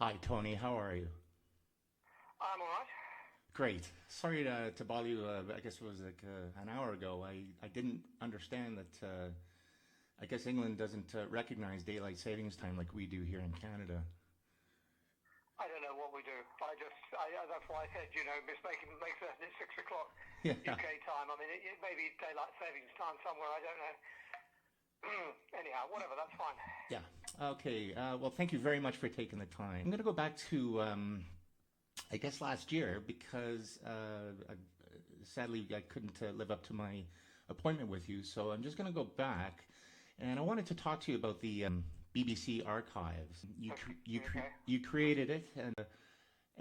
Hi, Tony. How are you? I'm all right. Great. Sorry to bother you. I guess it was like an hour ago. I didn't understand that. I guess England doesn't recognize daylight savings time like we do here in Canada. I don't know what we do. That's why I said, makes it 6 o'clock Yeah. UK time. I mean, it may be daylight savings time somewhere. I don't know. Anyhow, whatever. That's fine. Yeah. Okay. Well, thank you very much for taking the time. I'm going to go back to, I guess, last year because sadly I couldn't live up to my appointment with you. So I'm just going to go back, and I wanted to talk to you about the BBC archives. Okay. You created it,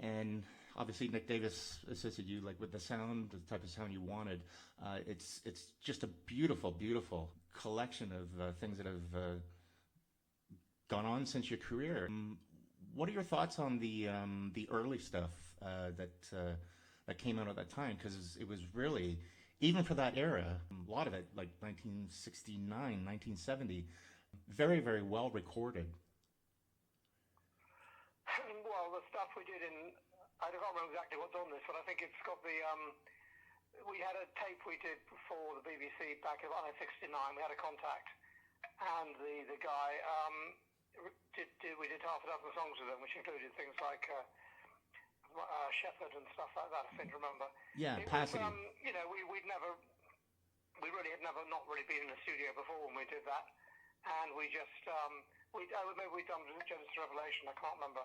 and obviously Nick Davis assisted you like with the sound, the type of sound you wanted. It's just a beautiful collection of things that have gone on since your career. What are your thoughts on the early stuff that came out at that time? Because it was really, even for that era, a lot of it, like 1969, 1970, very well recorded. Well, the stuff we did I don't remember exactly what's on this, but I think it's got we had a tape we did for the BBC back in 1969. We had a contact, and the guy we did half a dozen songs with him, which included things like Shepherd and stuff like that. I seem to remember. Yeah, It was, Pasadena. we really had never not really been in the studio before when we did that, and we just maybe we'd done Genesis Revelation. I can't remember,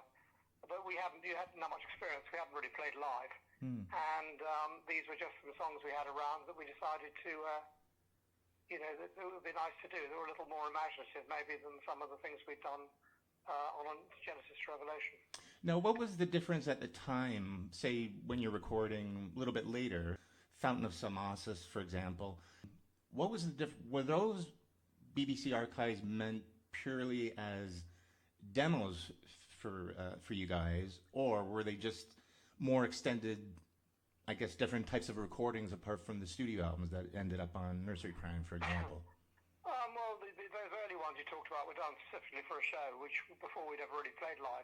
but we hadn't that much experience. We hadn't really played live, and these were just some songs we had around that we decided to. That it would be nice to do. They were a little more imaginative, maybe, than some of the things we'd done on Genesis to Revelation. Now, what was the difference at the time, say, when you're recording a little bit later, Fountain of Samasis, for example? What was the were those BBC archives meant purely as demos for you guys, or were they just more extended, I guess, different types of recordings apart from the studio albums that ended up on Nursery Crime, for example? Well, those early ones you talked about were done specifically for a show, which before we'd ever really played live.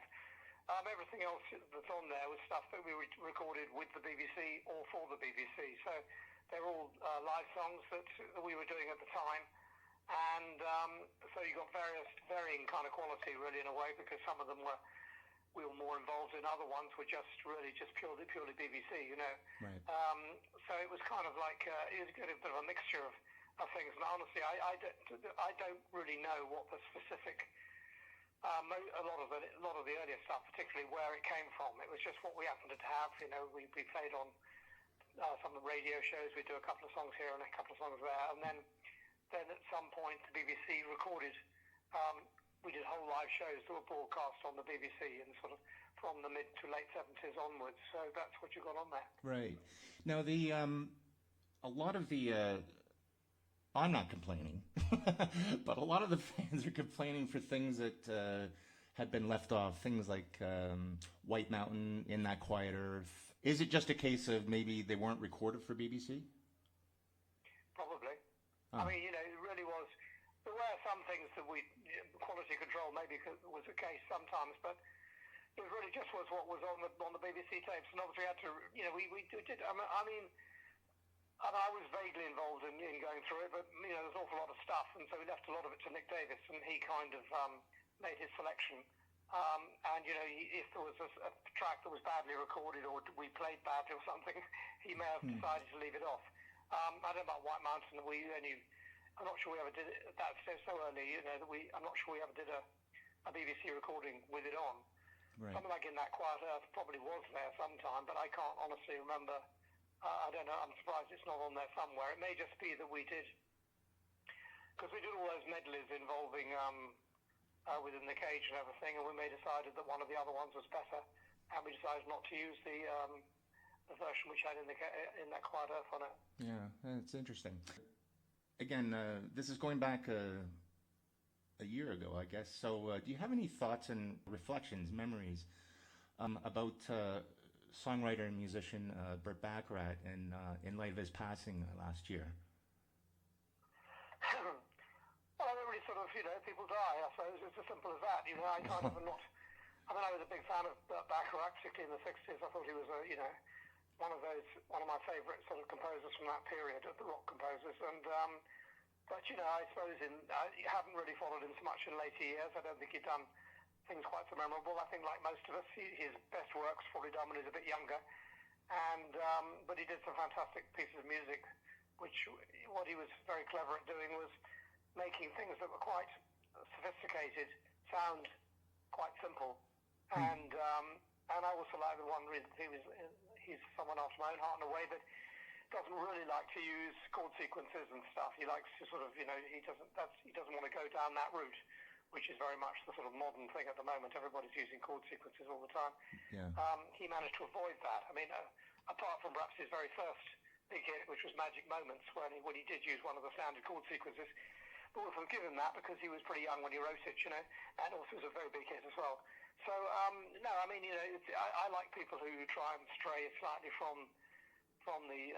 Everything else that's on there was stuff that we recorded with the BBC or for the BBC. So they're all live songs that we were doing at the time. And so you got varying kind of quality, really, in a way, because some of them we were more involved in. Other ones were just purely BBC. Right. So it was kind of like it was a bit of a mixture of things. And honestly, I don't really know what the specific. A lot of the earlier stuff, particularly where it came from. It was just what we happened to have. We played on some of the radio shows. We do a couple of songs here and a couple of songs there, and then at some point the BBC recorded. We did whole live shows that were broadcast on the BBC and sort of from the mid to late 70s onwards. So that's what you got on there. Right. Now, a lot of the I'm not complaining, but a lot of the fans are complaining for things that had been left off. Things like White Mountain, In That Quiet Earth. Is it just a case of maybe they weren't recorded for BBC? Probably. Oh. I mean, it really was. There were some things that quality control maybe was the case sometimes, but it really just was what was on the BBC tapes, and obviously we had to, we did. I was vaguely involved in going through it, but there's an awful lot of stuff, and so we left a lot of it to Nick Davis, and he kind of made his selection. And if there was a track that was badly recorded or we played badly or something, he may have decided to leave it off. I don't know about White Mountain. I'm not sure we ever did it. That's so early, that I'm not sure we ever did a BBC recording with it on. Right. Something like In That Quiet Earth probably was there sometime, but I can't honestly remember. I don't know. I'm surprised it's not on there somewhere. It may just be that we did, because we did all those medleys involving Within the Cage and everything, and we may decided that one of the other ones was better, and we decided not to use the version which had In That Quiet Earth on it. Yeah, it's interesting. Again, this is going back a year ago, I guess. So do you have any thoughts and reflections, memories about songwriter and musician Bert Barrat in light of his passing last year? Well, I don't really sort of, people die, I suppose. It's as simple as that. I kind of am not I mean, I was a big fan of Barrat, particularly in the 60s. I thought he was one of my favourite sort of composers from that period, of the rock composers. And but I suppose I haven't really followed him so much in later years. I don't think he'd done things quite so memorable. I think, like most of us, his best work's probably done when he was a bit younger. And but he did some fantastic pieces of music, which what he was very clever at doing was making things that were quite sophisticated sound quite simple. And I also like the one reason he's someone after my own heart in a way that doesn't really like to use chord sequences and stuff. He likes to sort of he doesn't want to go down that route, which is very much the sort of modern thing at the moment. Everybody's using chord sequences all the time. Yeah. He managed to avoid that. I mean, apart from perhaps his very first big hit, which was Magic Moments, when he did use one of the standard chord sequences. But we'll forgive him that because he was pretty young when he wrote it, and also it was a very big hit as well. So, no, I mean, I like people who try and stray slightly from the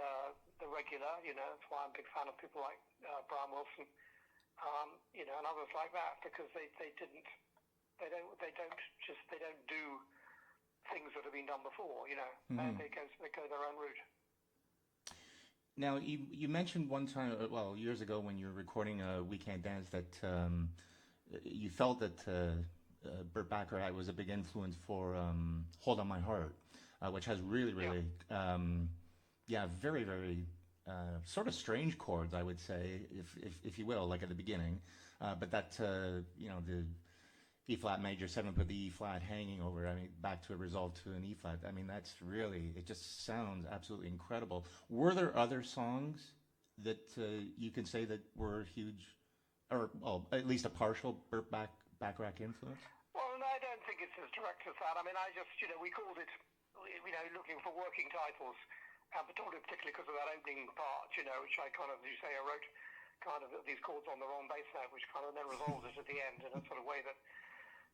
regular, that's why I'm a big fan of people like Brian Wilson, and others like that, because they don't do things that have been done before, Mm-hmm. they go their own route. Now, you mentioned one time, years ago when you were recording We Can't Dance, that you felt that Bert Bacharach was a big influence for Hold On My Heart, which has really, very, very sort of strange chords, I would say, if you will, like at the beginning. But that, the E flat major 7 with the E flat hanging over, back to a resolved to an E flat. That's really, it just sounds absolutely incredible. Were there other songs that you can say that were huge, or at least a partial Bert Bacharach influence? Well, no, I don't think it's as direct as that. I just, we called it, looking for working titles, particularly because of that opening part, which I kind of, as you say, I wrote kind of these chords on the wrong bass note, which kind of then resolves it at the end in a sort of way that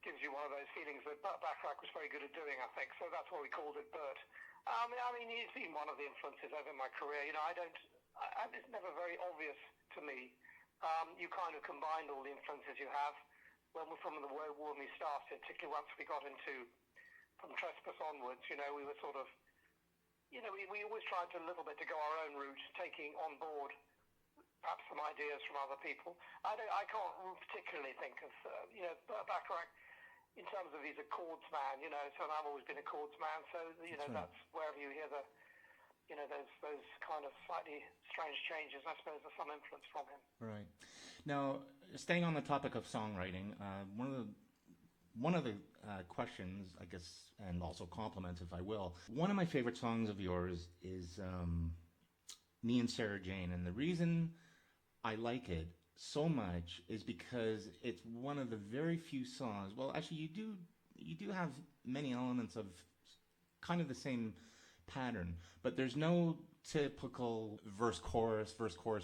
gives you one of those feelings that Bacharach was very good at doing, I think. So that's why we called it Bert. He's been one of the influences over my career. It's never very obvious to me. You kind of combined all the influences you have from when we started, particularly once we got from Trespass onwards, we were sort of, we always tried to a little bit to go our own route, taking on board perhaps some ideas from other people. I can't particularly think of, Bacharach, in terms of he's a chords man, so I've always been a chords man, so, that's wherever you hear those kind of slightly strange changes, I suppose there's some influence from him. Right. Now, staying on the topic of songwriting, one of the questions, I guess, and also compliments, if I will, one of my favorite songs of yours is Me and Sarah Jane, and the reason I like it so much is because it's one of the very few songs. Well, actually, you do have many elements of kind of the same pattern, but there's no typical verse chorus,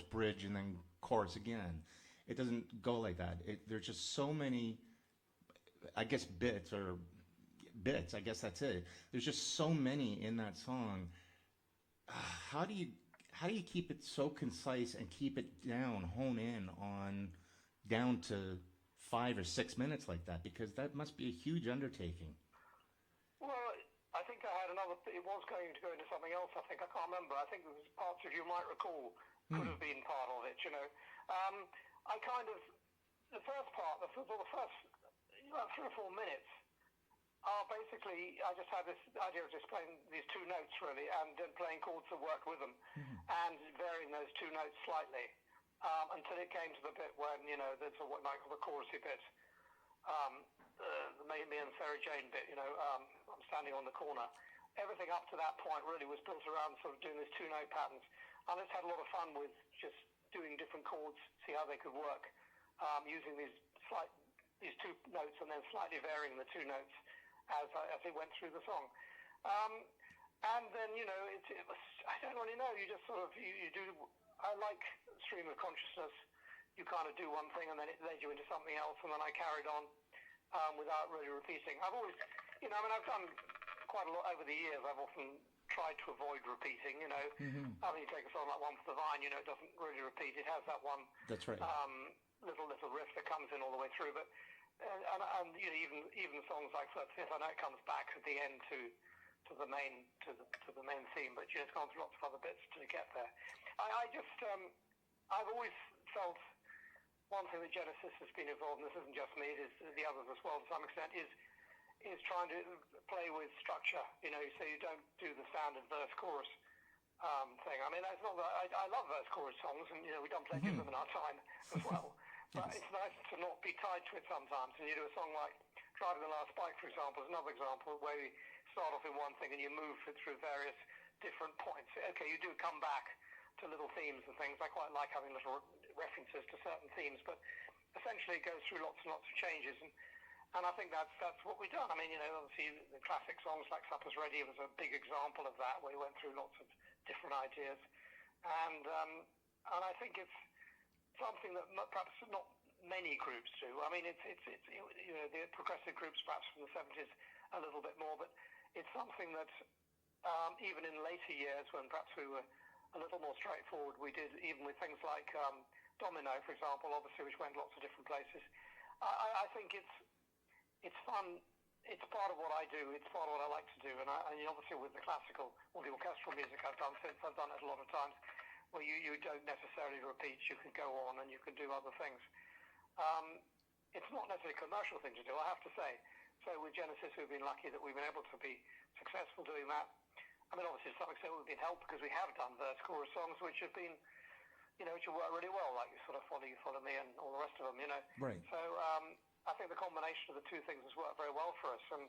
bridge, and then chorus again. It doesn't go like that. There's just so many, I guess, bits. I guess that's it. There's just so many in that song. How do you keep it so concise and keep it hone in down to 5 or 6 minutes like that? Because that must be a huge undertaking. Well, I think I had it was going to go into something else, I think. I can't remember. I think there was parts of You Might Recall could have been part of it, I kind of, the first part, the first about 3 or 4 minutes, basically, I just had this idea of just playing these two notes, really, and then playing chords that worked with them, and varying those two notes slightly, until it came to the bit when, there's what I call the chorusy bit, the Me and Sarah Jane bit, I'm standing on the corner. Everything up to that point really was built around sort of doing these two note patterns. I just had a lot of fun with just doing different chords, see how they could work, using these two notes and then slightly varying the two notes as it went through the song. And then, it was, I don't really know, you just sort of, you do, I like stream of consciousness. You kind of do one thing and then it led you into something else, and then I carried on without really repeating. I've always, I've done quite a lot over the years. I've often tried to avoid repeating, you take a song like One for the Vine, it doesn't really repeat. It has that one That's right. little riff that comes in all the way through, but and you know, even songs like Fifth, I know it comes back at the end to the main theme, but you know, it's gone through lots of other bits to get there. I've always felt one thing that Genesis has been involved in, this isn't just me, it is the others as well to some extent, is trying to play with structure, you know, so you don't do the standard verse-chorus thing. I mean, that's not that I love verse-chorus songs, and, you know, we done plenty of them in our time as well, but it's nice to not be tied to it sometimes, and you do a song like Driving the Last Bike, for example, is another example where you start off in one thing and you move it through various different points. Okay, you do come back to little themes and things. I quite like having little references to certain themes, but essentially it goes through lots and lots of changes, and I think that's what we've done. I mean, you know, obviously the classic songs like Supper's Ready was a big example of that, where we went through lots of different ideas, and I think it's something that perhaps not many groups do. I mean, it's you know, the progressive groups perhaps from the 70s a little bit more, but it's something that even in later years, when perhaps we were a little more straightforward, we did, even with things like Domino, for example, obviously, which went lots of different places. I think it's fun. It's part of what I do. It's part of what I like to do. And obviously with the classical or the orchestral music I've done since, I've done it a lot of times, where you don't necessarily repeat. You can go on and you can do other things. It's not necessarily a commercial thing to do, I have to say. So with Genesis, we've been lucky that we've been able to be successful doing that. I mean, obviously, to some extent, we've been helped because we have done verse-chorus songs which have been, you know, which have worked really well, like sort of Follow You, Follow Me, and all the rest of them, you know. Right. So I think the combination of the two things has worked very well for us. And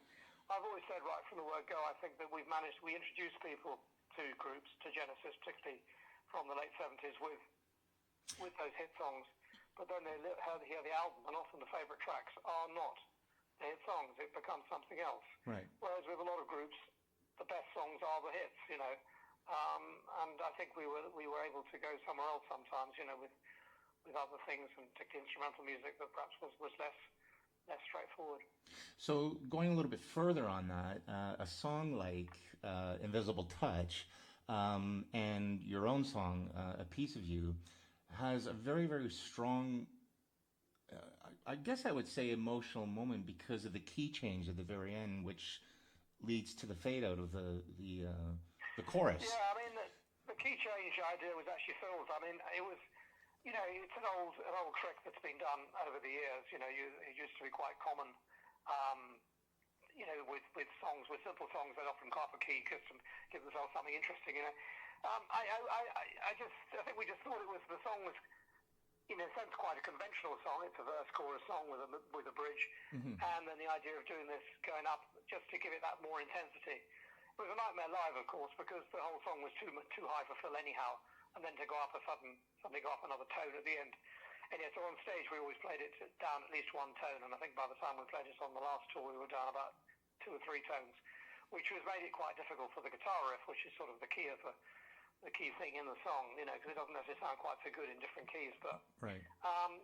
I've always said right from the word go, I think that we introduce people to groups, to Genesis, particularly from the late 70s, with those hit songs. But then they hear the album, and often the favourite tracks are not the hit songs. It becomes something else. Right. Whereas with a lot of groups, the best songs are the hits, you know. And I think we were able to go somewhere else sometimes, you know, with other things, and particularly instrumental music that perhaps was less straightforward. So going a little bit further on that, a song like Invisible Touch and your own song, A Piece of You, has a very, very strong, I guess I would say, emotional moment because of the key change at the very end, which leads to the fade out of the chorus. Yeah, I mean, the key change idea was actually Phil's. I mean, it was, you know, it's an old trick that's been done over the years. You know, it used to be quite common, you know, with songs, with simple songs, they'd often go up a key just to give themselves something interesting, you know. I think we just thought the song was, in a sense, quite a conventional song. It's a verse-chorus song with a bridge, and then the idea of doing this going up just to give it that more intensity. It was a nightmare live, of course, because the whole song was too high for Phil anyhow, and then to go up suddenly go up another tone at the end. And yeah, so on stage we always played it down at least one tone, and I think by the time we played it on the last tour, we were down about 2 or 3 tones, which was made it quite difficult for the guitar riff, which is sort of the key thing in the song, you know, because it doesn't necessarily sound quite so good in different keys, but right.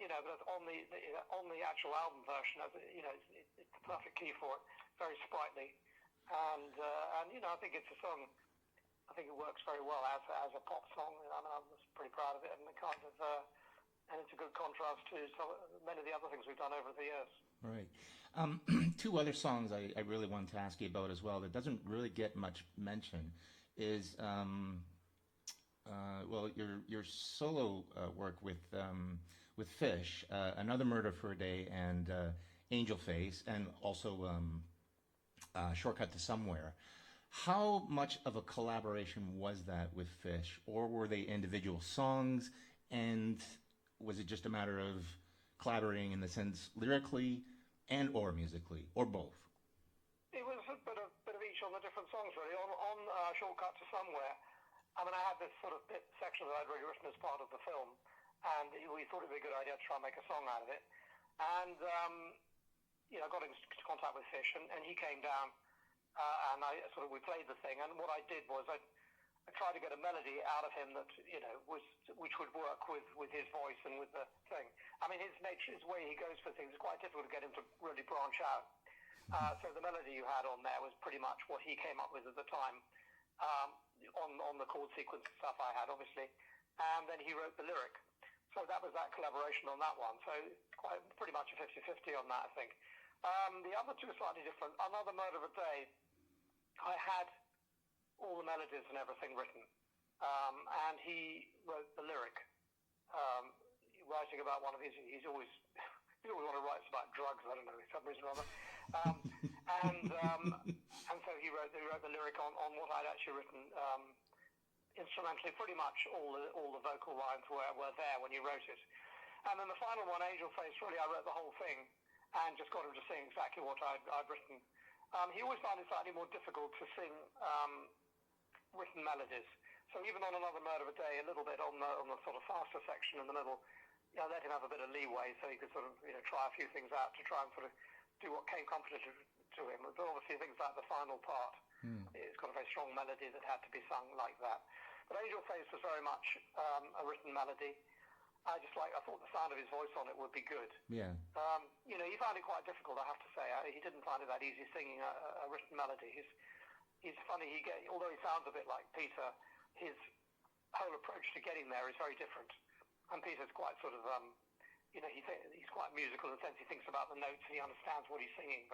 You know, but on the actual album version, you know, it's the perfect key for it, very sprightly, and you know, I think it's a song. I think it works very well as a pop song. I mean, I was pretty proud of it, and and it's a good contrast to many of the other things we've done over the years. Right. 2 other songs I really wanted to ask you about as well that doesn't really get much mention is well, your solo work with Fish, Another Murder for a Day, and Angel Face, and also Shortcut to Somewhere. How much of a collaboration was that with Fish, or were they individual songs, and was it just a matter of collaborating in the sense lyrically and or musically, or both? It was a bit of each on the different songs, really. On Shortcut to Somewhere, I mean, I had this sort of section that I'd already written as part of the film, and we thought it'd be a good idea to try and make a song out of it. And you know, I got into contact with Fish, and he came down, and we played the thing. And what I did was I tried to get a melody out of him that, you know, which would work with his voice and with the thing. I mean, his nature, his way he goes for things, is quite difficult to get him to really branch out. So the melody you had on there was pretty much what he came up with at the time, on the chord sequence stuff I had, obviously. And then he wrote the lyric. So that was that collaboration on that one. So quite pretty much a 50-50 on that, I think. The other two are slightly different. Another Murder of a Day, I had all the melodies and everything written, and he wrote the lyric, writing about one of his. He's always want to write about drugs. I don't know, for some reason or other. And so he wrote the lyric on what I'd actually written. Instrumentally, pretty much all the vocal lines were there when he wrote it. And then the final one, Angel Face, really I wrote the whole thing and just got him to sing exactly what I'd written. He always found it slightly more difficult to sing written melodies. So even on Another Murder of a Day, a little bit on the sort of faster section in the middle, I let him have a bit of leeway so he could sort of try a few things out to try and sort of do what came comfortably to him. But obviously things like the final part, it's got a very strong melody that had to be sung like that. But Angel Face was very much a written melody. I thought the sound of his voice on it would be good. Yeah. He found it quite difficult, I have to say. He didn't find it that easy singing a written melody. He's funny. Although he sounds a bit like Peter, his whole approach to getting there is very different. And Peter's quite sort of, he's quite musical in the sense he thinks about the notes and he understands what he's singing.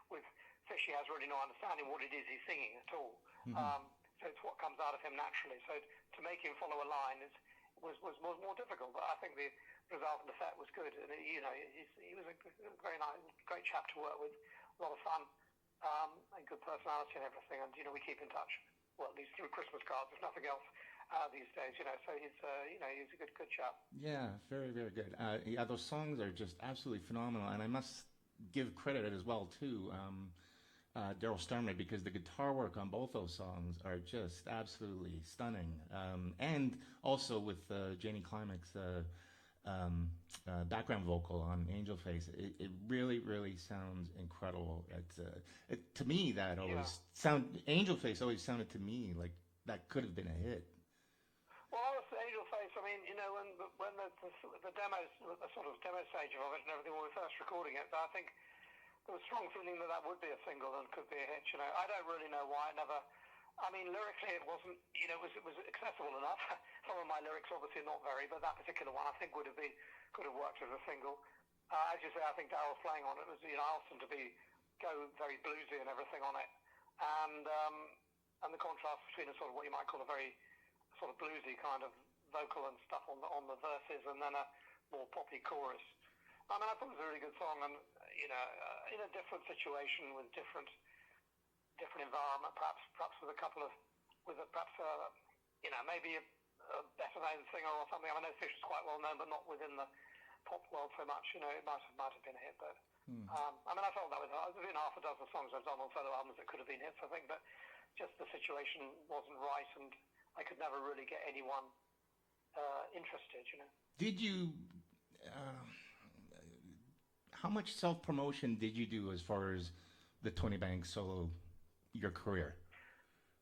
With Fish, he has really no understanding what it is he's singing at all. Mm-hmm. So it's what comes out of him naturally. So to make him follow a line was more difficult. But I think the result and effect was good. And he was a very nice, great chap to work with. A lot of fun and good personality and everything. And we keep in touch. Well, at least through Christmas cards, if nothing else, these days. So he's he's a good chap. Yeah, very, very good. Those songs are just absolutely phenomenal. And I must give credit as well to Daryl Starman, because the guitar work on both those songs are just absolutely stunning. And also with Janie Climax's background vocal on Angel Face, it really, really sounds incredible. To me, that always Angel Face always sounded to me like that could have been a hit. Well, honestly, Angel Face, I mean, when the demos, the sort of demo stage of it and everything, when we were first recording it, I think there was a strong feeling that would be a single and could be a hit. I don't really know why it never. I mean, lyrically, it wasn't. It was accessible enough. Some of my lyrics, obviously, not very, but that particular one, I think, could have worked as a single. As you say, I think Daryl's playing on it was. I asked him to go very bluesy and everything on it, and the contrast between a sort of what you might call a very sort of bluesy kind of vocal and stuff on the verses, and then a more poppy chorus. I mean, I thought it was a really good song, and in a different situation with different environment, perhaps with a couple of maybe a better known singer or something. I know Fish is quite well known, but not within the pop world so much. It might have been a hit, but I mean, I felt that with half a dozen songs I've done on solo albums that could have been hits, I think, but just the situation wasn't right, and I could never really get anyone interested. Did you? How much self-promotion did you do as far as the Tony Banks solo, your career?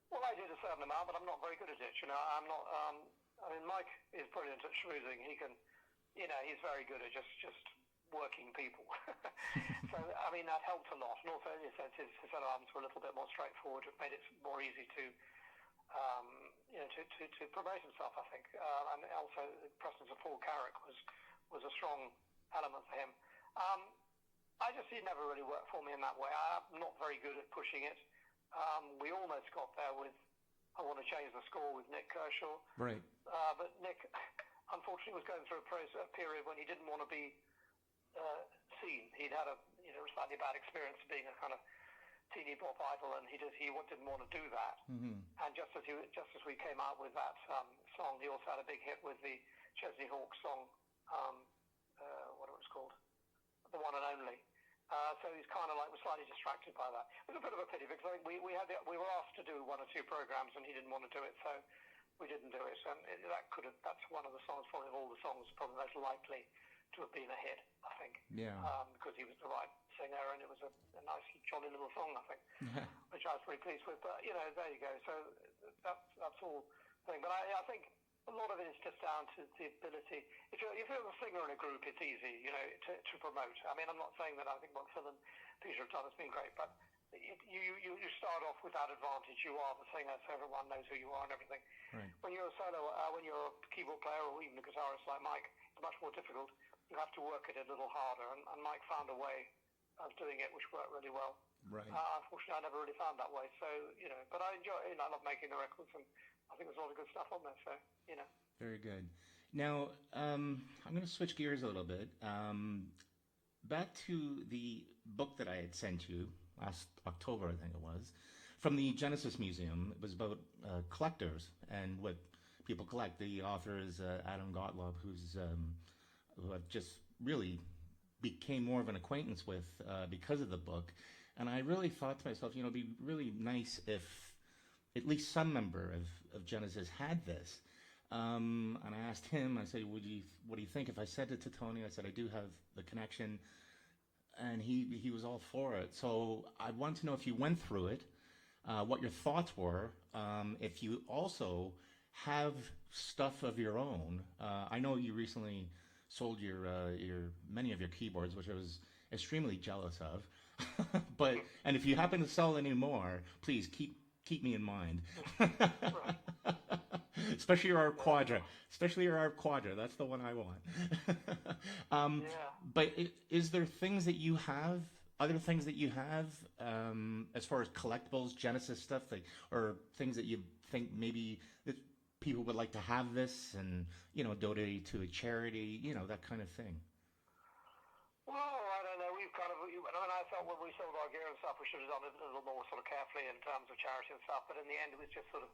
Well, I did a certain amount, but I'm not very good at it. I'm not. I mean, Mike is brilliant at schmoozing. He can, he's very good at just working people. So, I mean, that helped a lot. And also, in a sense, his solo albums were a little bit more straightforward. It made it more easy to promote himself, I think. And also, the presence of Paul Carrick was a strong element for him. He never really worked for me in that way. I'm not very good at pushing it. We almost got there with I Want to Change the Score with Nick Kershaw. Right. But Nick, unfortunately, was going through a period when he didn't want to be seen. He'd had a slightly bad experience being a kind of teeny pop idol, and he didn't want to do that. Mm-hmm. And just as we came out with that song, he also had a big hit with the Chesney Hawkes song, what it was called, The One and Only. So he's kind of was slightly distracted by that. It was a bit of a pity because I think we were asked to do one or two programs and he didn't want to do it, so we didn't do it. And that's one of the songs, probably of all the songs, probably most likely to have been a hit, I think. Yeah. Because he was the right singer and it was a nice, jolly little song, I think, which I was pretty pleased with. But there you go. So that's all thing. But I think a lot of it is just down to the ability. If you're a singer in a group, it's easy, to promote. I mean, I'm not saying that I think what Phil and Peter have done has been great, but you start off with that advantage. You are the singer, so everyone knows who you are and everything. Right. When you're a solo, when you're a keyboard player or even a guitarist like Mike, much more difficult. You have to work it a little harder, and Mike found a way of doing it which worked really well. Right. Unfortunately, I never really found that way. So, but I enjoy it. I love making the records, and I think there's a lot of good stuff on there. So, Very good. Now, I'm going to switch gears a little bit. Back to the book that I had sent you last October, I think it was, from the Genesis Museum. It was about collectors and what people collect. The author is Adam Gottilob, who I've just really became more of an acquaintance with because of the book. And I really thought to myself, it'd be really nice if at least some member of Genesis had this. And I asked him, I said, what do you think if I sent it to Tony? I said, I do have the connection. And he was all for it. So I want to know if you went through it, what your thoughts were, if you also have stuff of your own. I know you recently sold your many of your keyboards, which I was extremely jealous of. And if you happen to sell any more, please keep me in mind. Especially your Arp Quadra. That's the one I want. But is there things that you have, other things that you have, as far as collectibles, Genesis stuff, or things that you think maybe that people would like to have this and, donate to a charity, that kind of thing? Well, I don't know. I felt when we sold our gear and stuff, we should have done it a little more sort of carefully in terms of charity and stuff. But in the end, it was just sort of,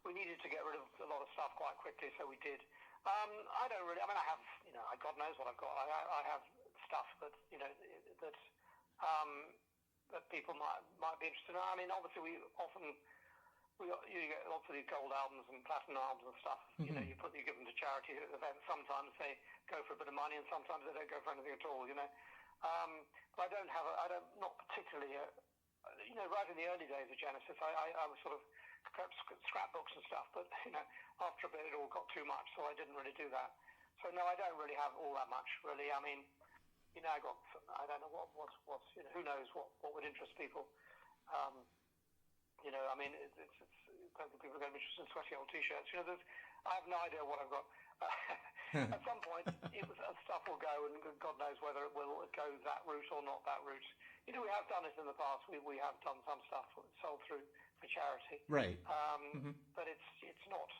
we needed to get rid of a lot of stuff quite quickly, so we did. I don't really. I have, God knows what I've got. I have stuff that that people might be interested in. Obviously, you get lots of these gold albums and platinum albums and stuff. Mm-hmm. You give them to charity events. Sometimes they go for a bit of money, and sometimes they don't go for anything at all. But I don't not particularly. Right in the early days of Genesis, I was sort of kept scrapbooks and stuff, but after a bit it all got too much, so I didn't really do that. So no, I don't really have all that much really. I don't know what's who knows what would interest people. I don't think people are going to be interested in sweaty old t-shirts. I have no idea what I've got. At some point, stuff will go, and God knows whether it will go that route or not that route. We have done it in the past. We have done some stuff sold through for charity. Right. But it's not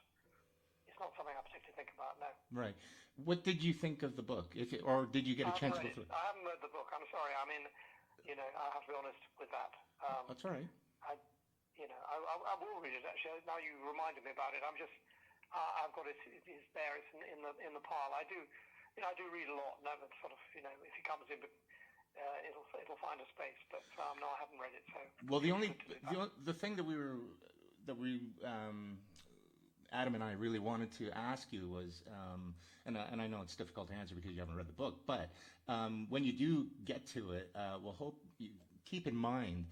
something I particularly think about. No. Right. What did you think of the book? Or did you get a chance to go through it? I haven't read the book. I'm sorry. I have to be honest with that. That's all right. I will read it actually. Now you reminded me about it. I've got it. It's there. It's in the pile. I do read a lot. No, but sort of, if it comes in, it'll find a space. But no, I haven't read it. So. Well, the thing that Adam and I really wanted to ask you was, and I know it's difficult to answer because you haven't read the book, but when you do get to it, we'll hope you keep in mind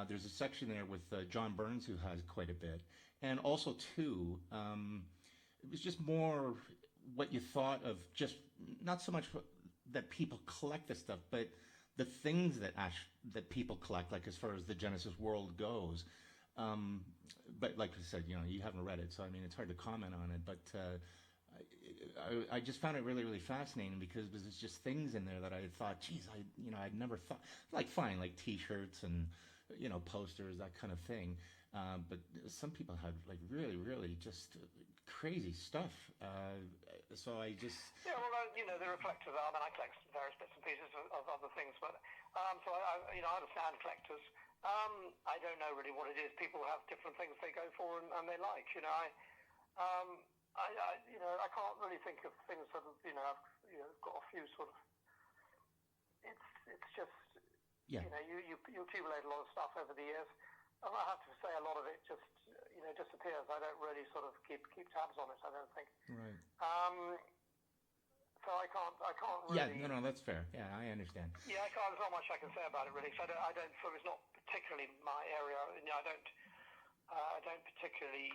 there's a section there with John Burns, who has quite a bit, and also too, it was just more what you thought of, just not so much that people collect this stuff, but the things that people collect, like as far as the Genesis world goes. But like I said, you haven't read it, so it's hard to comment on it. But I just found it really, really fascinating because there's just things in there that I thought, geez, I'd never thought, like T-shirts and posters, that kind of thing. But some people had like really, really just crazy stuff. So I just the reflectors. I collect various bits and pieces of other things, but so I understand collectors. I don't know really what it is. People have different things they go for and they like. I can't really think of things that I've got a few sort of. It's just you accumulate a lot of stuff over the years. And I have to say a lot of it just disappears. I don't really sort of keep tabs on it. I don't think. Right. So I can't really. Yeah, no, that's fair. Yeah, I understand. Yeah, there's not much I can say about it really. So I don't. So it's not particularly my area. I don't particularly.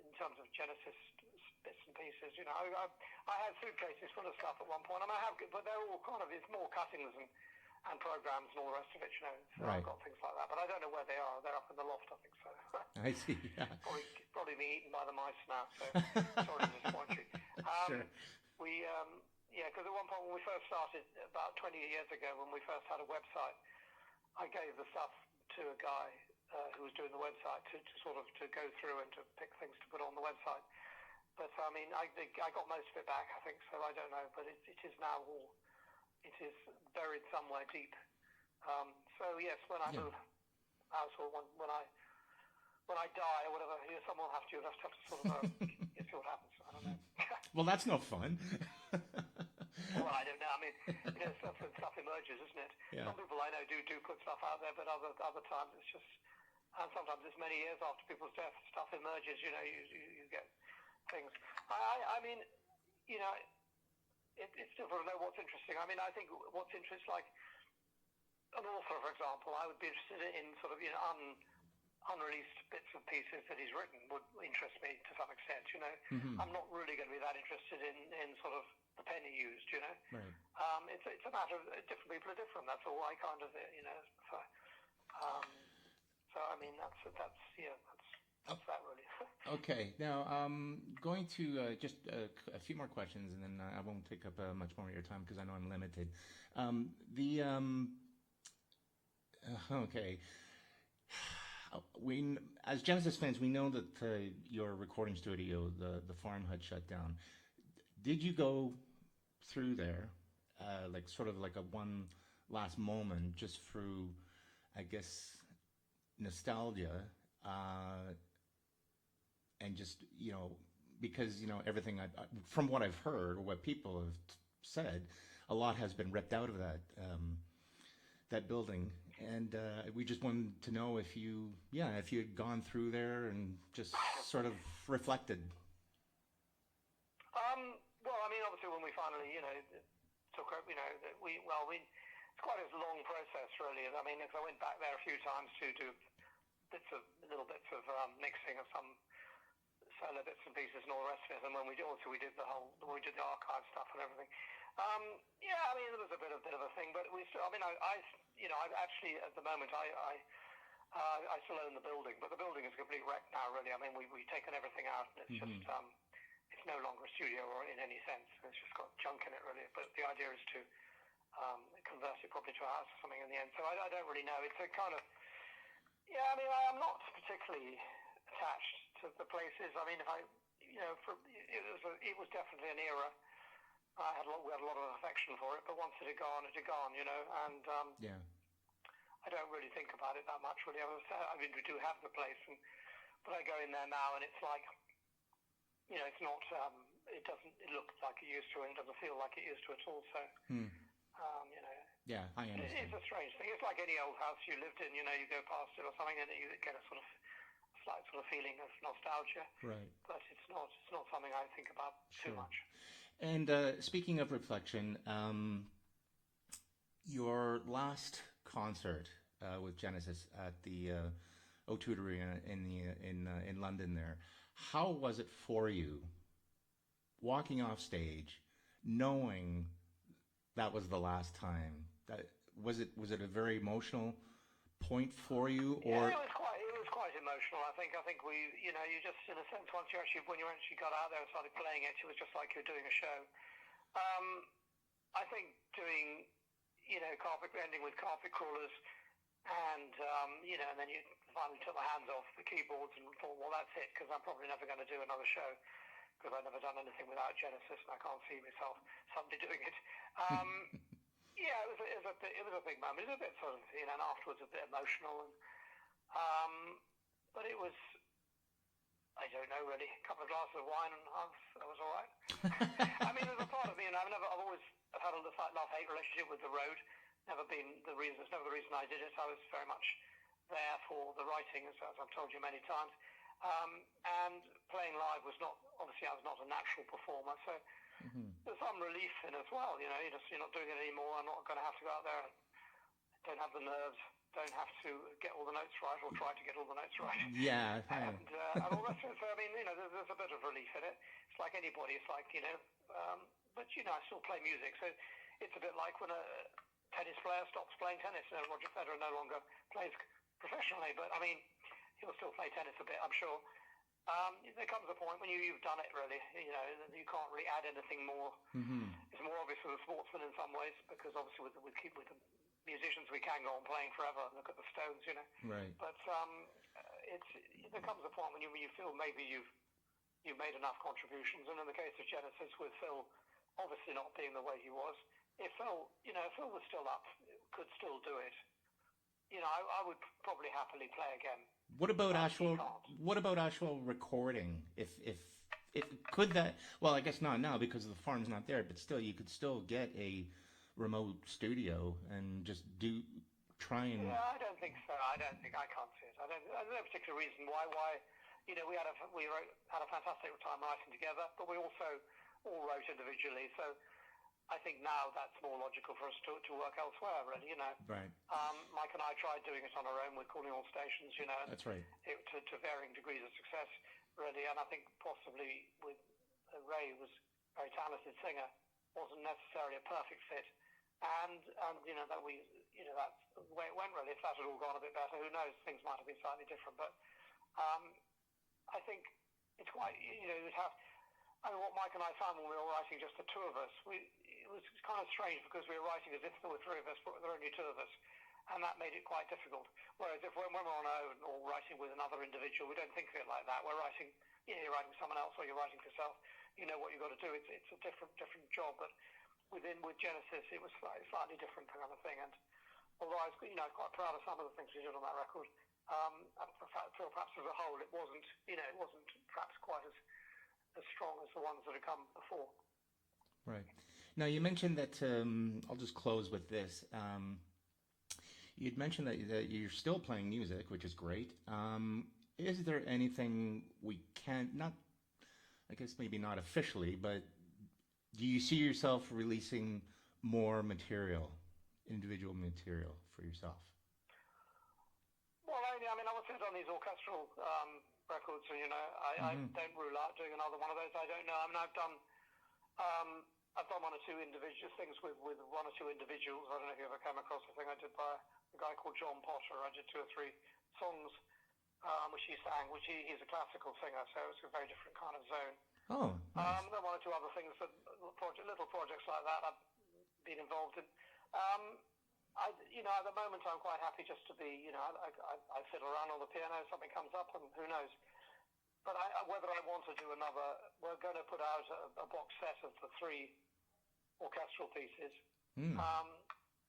In terms of Genesis bits and pieces. I had suitcases full of stuff at one point, and I have, but they're all kind of. It's more cuttings and programs and all the rest of it. So right. I've got things like that, but I don't know where they are. They're up in the loft, I think. So. I see. Yeah. Probably being eaten by the mice now. So sorry to disappoint you. Sure. because at one point when we first started, about 20 years ago, when we first had a website, I gave the stuff to a guy who was doing the website to sort of to go through and to pick things to put on the website. But I mean, I got most of it back, I think, so I don't know. But it is now all, it is buried somewhere deep. So yes, when I move house, or when I die or whatever, someone will have to sort of see what happens. I don't know. Well, that's no fun. Well, I don't know. I mean, stuff emerges, isn't it? Yeah. Some people I know do put stuff out there, but other times it's just, and sometimes it's many years after people's death, stuff emerges. You get things. I mean, it's difficult to know what's interesting. I mean, I think what's interesting, like an author, for example, I would be interested in sort of unreleased bits and pieces that he's written would interest me to some extent. I'm not really going to be that interested in sort of the pen he used. Right. It's a matter of different people are different. That's all I kind of so I mean that's that really. Okay. Now, going to just a few more questions, and then I won't take up much more of your time because I know I'm limited. Okay. As Genesis fans, we know that your recording studio, the farm, had shut down. Did you go through there, like sort of like a one last moment, just through, I guess, nostalgia, and just because everything from what I've heard or what people have said, a lot has been ripped out of that building. And we just wanted to know if you had gone through there and just sort of reflected. Well, I mean, obviously, when we finally, took up, it's quite a long process, really. I mean, if I went back there a few times to do little bits of mixing of some solo bits and pieces and all the rest of it, and when we did the archive stuff and everything. I mean, there was a bit of a thing, but we still. I mean, I actually at the moment I still own the building, but the building is a complete wreck now. Really, I mean, we've taken everything out, and it's just it's no longer a studio or in any sense. It's just got junk in it, really. But the idea is to convert it probably to a house or something in the end. So I don't really know. It's a kind of I mean, I'm not particularly attached to the places. I mean, if it was definitely an era. We had a lot of affection for it, but once it had gone, and I don't really think about it that much, really. I mean, we do have the place, but I go in there now, and it's like, it's not, it doesn't look like it used to, and it doesn't feel like it used to at all, so, Yeah, I understand. It's a strange thing. It's like any old house you lived in, you go past it or something, and you get a slight sort of feeling of nostalgia. Right. But it's not something I think about too much. And speaking of reflection, your last concert with Genesis at the O2 Arena in London there, how was it for you walking off stage, knowing that was the last time? Was it a very emotional point for you, or? Yeah, it was quite emotional. I think we, you just, in a sense, when you actually got out there and started playing it was just like you're doing a show. I think doing, ending with Carpet Crawlers, and and then you finally took my hands off the keyboards and thought, well, that's it, because I'm probably never going to do another show, because I've never done anything without Genesis, and I can't see myself someday doing it. It was a big moment. It was a bit sort of, and afterwards a bit emotional, but it was, I don't know really, a couple of glasses of wine and that was all right. I mean, there's a part of me, and I've always had a love-hate relationship with the road. It's never the reason I did it. I was very much there for the writing, as I've told you many times. And playing live was not, obviously I was not a natural performer, so there's some relief in it as well, you're not doing it anymore. I'm not going to have to go out there and don't have the nerves, don't have to get all the notes right, or try to get all the notes right. Yeah. And all that sort of, so I mean, there's a bit of relief in it. It's like anybody, it's like, but I still play music, so it's a bit like when a tennis player stops playing tennis. Roger Federer no longer plays professionally, but I mean, he'll still play tennis a bit, I'm sure. There comes a point when you've done it, really. You can't really add anything more. It's it's more obvious for the sportsman in some ways, because obviously with the musicians we can go on playing forever. Look at the Stones, you know. Right. But there comes a point when you feel maybe you've made enough contributions, and in the case of Genesis, with Phil obviously not being the way he was, if Phil was still up, could still do it, I would probably happily play again. What about actual recording? If could that? Well, I guess not now because the farm's not there. But still, you could still get a remote studio and just try and. Yeah, I don't think so. I can't see it. There's no particular reason why. We had a fantastic time writing together, but we also all wrote individually. So I think now that's more logical for us to work elsewhere, really, Right. Mike and I tried doing it on our own with Calling All Stations, That's right. To varying degrees of success, really. And I think possibly with Ray, was a very talented singer, wasn't necessarily a perfect fit. And that that's the way it went, really. If that had all gone a bit better, who knows? Things might have been slightly different. But I think it's quite, what Mike and I found when we were writing just the two of us, it was kind of strange because we were writing as if there were three of us, but there were only two of us, and that made it quite difficult. Whereas when we're on our own or writing with another individual, we don't think of it like that. We're writing, you're writing someone else or you're writing for yourself. You know what you've got to do. It's a different job, but with Genesis, it was slightly different kind of thing. And although I was, quite proud of some of the things we did on that record, I feel perhaps as a whole, it wasn't perhaps quite as strong as the ones that had come before. Right. Now, you mentioned that, I'll just close with this. You'd mentioned that you're still playing music, which is great. Is there anything we can't, I guess maybe not officially, but do you see yourself releasing more material, individual material for yourself? Well, I would say on these orchestral records, I don't rule out doing another one of those. I don't know. I've done one or two individual things with one or two individuals. I don't know if you ever came across the thing I did by a guy called John Potter. I did 2 or 3 songs which he sang, he's a classical singer, so it's a very different kind of zone. Oh, nice. There are one or two other things, little projects like that I've been involved in. At the moment I'm quite happy just to be, I fiddle around on the piano, something comes up, and who knows. But whether I want to do another, we're going to put out a box set of the 3 orchestral pieces,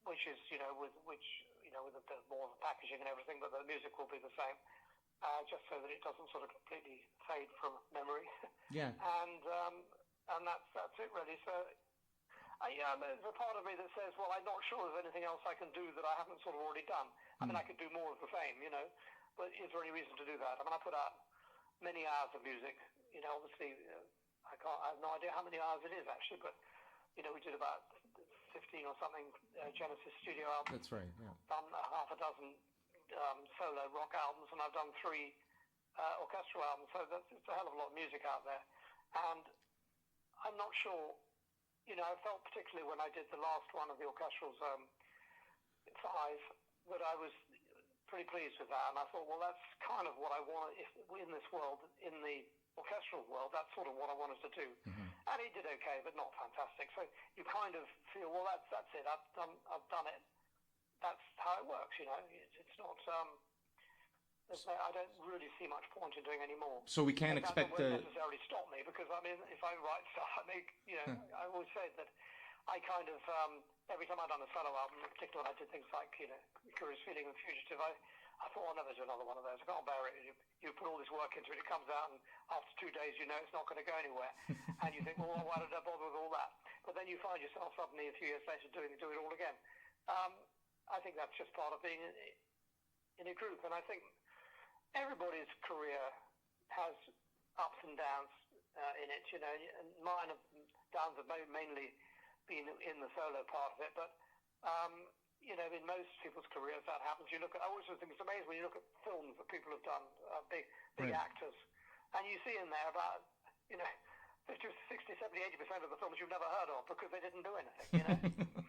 which is, with a bit more packaging and everything, but the music will be the same, just so that it doesn't sort of completely fade from memory. Yeah. And that's it really. So, there's a part of me that says, well, I'm not sure there's anything else I can do that I haven't sort of already done. I mean, I could do more of the same, but is there any reason to do that? I mean, I put out many hours of music, obviously, I have no idea how many hours it is actually, but, we did about 15 or something Genesis studio albums. That's right, yeah. Done half a dozen solo rock albums, and I've done 3 orchestral albums, so it's a hell of a lot of music out there. And I'm not sure, I felt particularly when I did the last one of the orchestrals, 5, that I was pretty pleased with that, and I thought, well, that's kind of what I want in this world, in the orchestral world. That's sort of what I wanted to do, and he did okay, but not fantastic. So you kind of feel, well, that's it. I've done it. That's how it works, It's not. I don't really see much point in doing any more. So we can't expect that won't necessarily stop me, because if I write stuff, I always say that I kind of every time I've done a solo album, in particular, I did things like Curious Feeling and Fugitive. I thought I'll never do another one of those. I can't bear it. You put all this work into it, it comes out, and after 2 days, it's not going to go anywhere, and you think, well, why did I bother with all that? But then you find yourself suddenly a few years later doing it all again. I think that's just part of being in a group, and I think everybody's career has ups and downs in it, and mine downs have mainly been in the solo part of it, but in most people's careers that happens. I always think it's amazing when you look at films that people have done, big right. actors, and you see in there about 50, 60, 70, 80% of the films you've never heard of because they didn't do anything.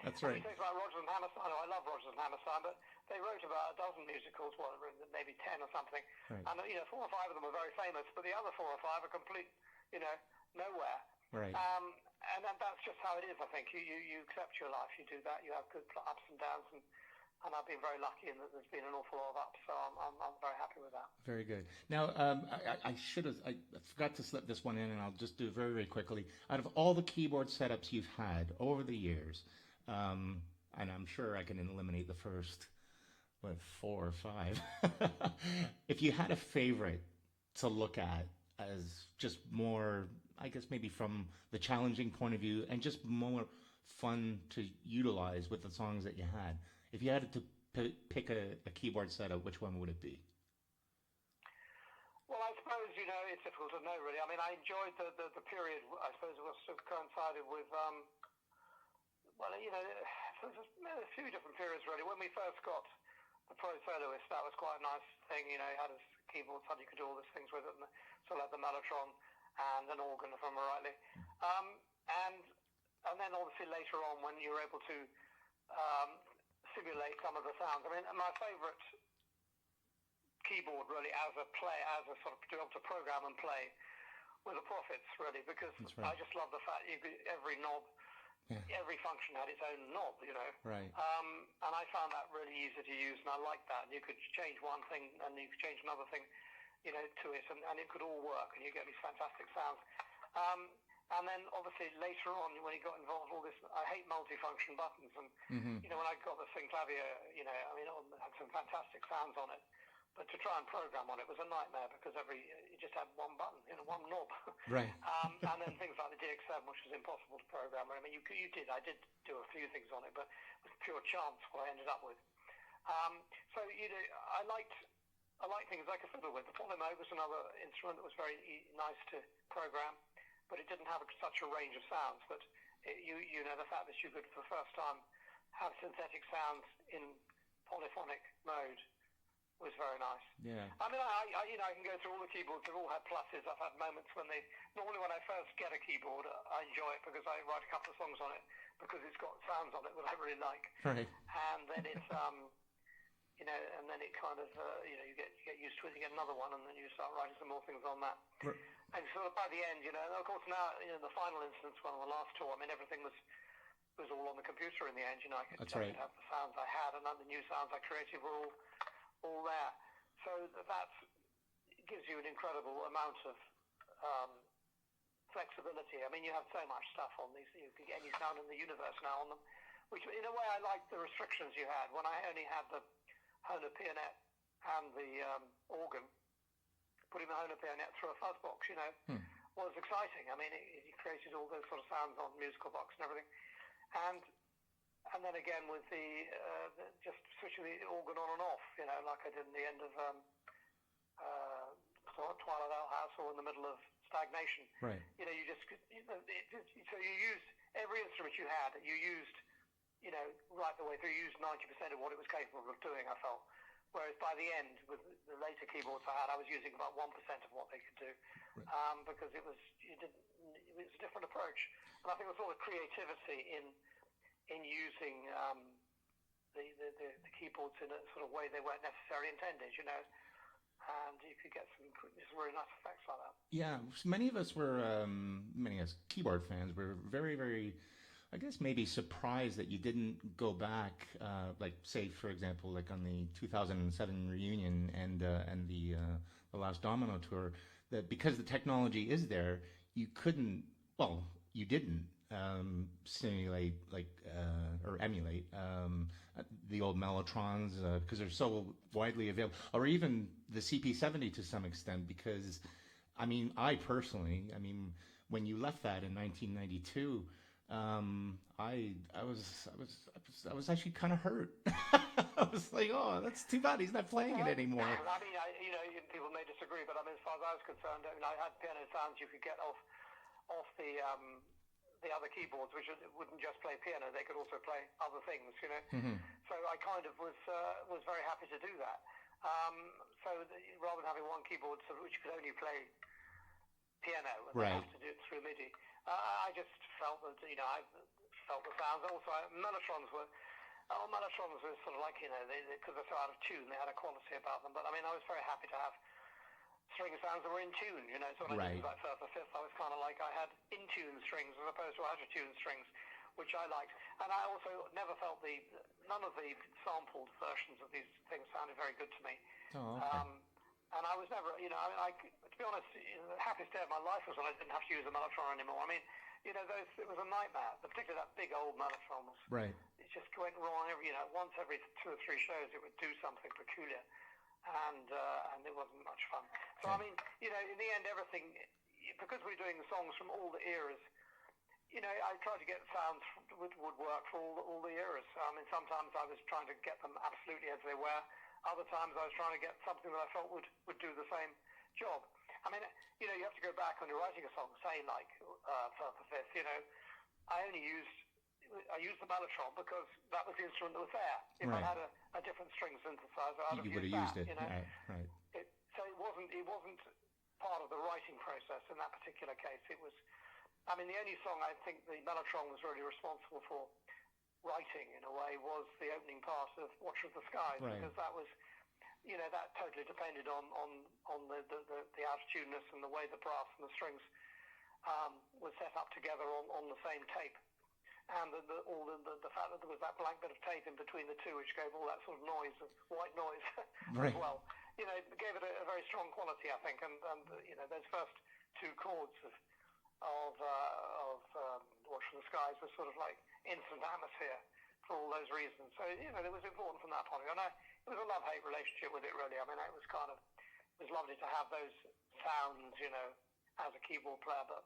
That's right. You think about Rodgers and Hammerstein. I love Rodgers and Hammerstein, but they wrote about a dozen musicals, maybe 10 or something, right. and 4 or 5 of them are very famous, but the other 4 or 5 are complete, nowhere. Right. And that's just how it is, I think. You accept your life, you do that, you have good ups and downs, and I've been very lucky in that there's been an awful lot of ups, so I'm very happy with that. Very good. Now, I forgot to slip this one in, and I'll just do it very, very quickly. Out of all the keyboard setups you've had over the years, and I'm sure I can eliminate the first, 4 or 5. If you had a favorite to look at as just more, I guess maybe from the challenging point of view and just more fun to utilize with the songs that you had, if you had to pick a keyboard setup, which one would it be? Well, I suppose, it's difficult to know, really. I mean, I enjoyed the period, I suppose it was sort of coincided with, there's a few different periods, really. When we first got the Pro Soloist, that was quite a nice thing, he had his keyboard, so you could do all these things with it, and so had the Mellotron and an organ, if I remember rightly. And then obviously later on, when you were able to simulate some of the sounds. I mean, my favourite keyboard really as a sort of to be able to program and play were the Prophets, really, because I just love the fact every knob, every function had its own knob, Right. And I found that really easy to use, and I liked that. You could change one thing and you could change another thing, to it, and it could all work, and you get these fantastic sounds. And then obviously later on, when he got involved in all this, I hate multifunction buttons, and when I got the Synclavier, it had some fantastic sounds on it, but to try and program on it was a nightmare because you just had one button, one knob. Right. And then things like the DX7, which was impossible to program. I mean, I did do a few things on it, but it was pure chance what I ended up with. So I like things I could fiddle with. The Polymoog was another instrument that was very nice to program, but it didn't have such a range of sounds. But the fact that you could, for the first time, have synthetic sounds in polyphonic mode was very nice. Yeah. I mean, I can go through all the keyboards. They've all had pluses. I've had moments normally when I first get a keyboard, I enjoy it because I write a couple of songs on it because it's got sounds on it that I really like. Right. And then it's and then it kind of you get used to it. You get another one, and then you start writing some more things on that. Right. And sort of by the end, and of course now, the final instance, one of the last tour, I mean, everything was all on the computer in the end. I could have the sounds I had, and then the new sounds I created were all there. So that gives you an incredible amount of flexibility. I mean, you have so much stuff on these. You can get any sound in the universe now on them, which in a way I like the restrictions you had. When I only had the Hohner Pianet and the organ, putting the Hohner Pianet through a fuzz box, was exciting. I mean, it created all those sort of sounds on musical box and everything. And then again with the just switching the organ on and off, like I did in the end of Twilight Owl House or in the middle of Stagnation. Right. You just so you used every instrument you had. You used right the way through. You used 90% of what it was capable of doing, I felt. Whereas by the end, with the later keyboards I had, I was using about 1% of what they could do, because it was a different approach. And I think there was a lot of creativity in using the keyboards in a sort of way they weren't necessarily intended, and you could get some really nice effects like that. Yeah, many of us keyboard fans were very, very, I guess maybe surprised that you didn't go back, like say for example, like on the 2007 reunion and the last Domino tour, that because the technology is there, you couldn't, well, you didn't simulate or emulate the old Mellotrons because they're so widely available, or even the CP70 to some extent. Because I personally, when you left that in 1992. I was actually kind of hurt. I was like, oh, that's too bad he's not playing it anymore. People may disagree, but as far as I was concerned, I had piano sounds you could get off the other keyboards, which wouldn't just play piano; they could also play other things. Mm-hmm. So I kind of was very happy to do that. Rather than having one keyboard which could only play piano and right. have to do it through MIDI. I just felt that, I felt the sounds. Also, Mellotrons were sort of like, because they're so out of tune, they had a quality about them. But I was very happy to have string sounds that were in tune, you know. So when I did that first or fifth, I was kind of like I had in tune strings as opposed to out of tune strings, which I liked. And I also never felt none of the sampled versions of these things sounded very good to me. Oh, okay. And I was never, you know, I mean, to be honest, the happiest day of my life was when I didn't have to use a mellotron anymore. I mean, you know, it was a nightmare, particularly that big old mellotron was. Right. It just went wrong once every 2 or 3 shows it would do something peculiar, and it wasn't much fun. So I mean, you know, in the end, everything, because we're doing songs from all the eras, you know, I tried to get sounds would work for all the eras. I mean, sometimes I was trying to get them absolutely as they were. Other times I was trying to get something that I felt would do the same job. I mean, you know, you have to go back when you're writing a song, say like Firth or Fifth, you know, I used the mellotron because that was the instrument that was there. If I had a different string synthesizer, I'd have used it. You know? Right. So it wasn't part of the writing process in that particular case. It was, I mean, the only song I think the mellotron was really responsible for writing in a way was the opening part of Watcher of the Skies, because that was, you know, that totally depended on the out of tuneness and the way the brass and the strings were set up together on the same tape, and the fact that there was that blank bit of tape in between the two, which gave all that sort of noise, white noise, as well. You know, it gave it a very strong quality, I think, and you know, those first 2 chords of Watch from the Skies was sort of like instant atmosphere for all those reasons. So, you know, it was important from that point of view. And it was a love-hate relationship with it, really. I mean, it was lovely to have those sounds, you know, as a keyboard player, but,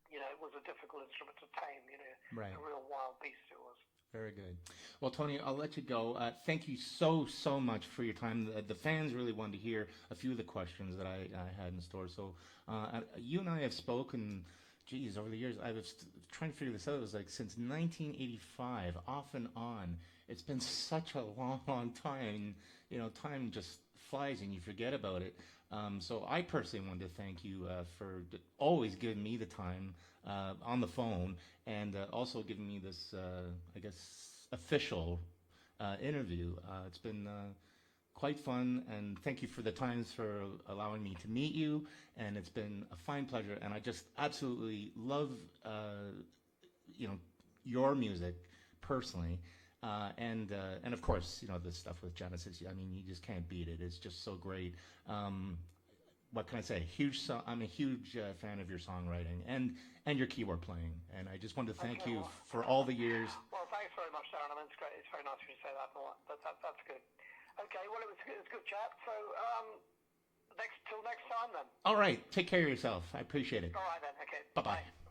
you know, it was a difficult instrument to tame, you know, a real wild beast it was. Very good. Well, Tony, I'll let you go. Thank you so much for your time. The fans really wanted to hear a few of the questions that I had in store. So you and I have spoken, geez, over the years. I was trying to figure this out. It was like since 1985, off and on. It's been such a long time. You know, time just flies and you forget about it. So I personally wanted to thank you for always giving me the time on the phone, and also giving me this, I guess, official interview. It's been quite fun, and thank you for the times for allowing me to meet you, and it's been a fine pleasure, and I just absolutely love, you know, your music personally. And of course, you know, the stuff with Genesis. I mean, you just can't beat it. It's just so great. What can I say? I'm a huge fan of your songwriting and your keyboard playing. And I just wanted to thank you for all the years. Well, thanks very much, Darren. I mean, it's great. It's very nice of you to say that. That's good. Okay. Well, it was a good chat. So till next time then. All right. Take care of yourself. I appreciate it. All right then. Okay. Bye-bye.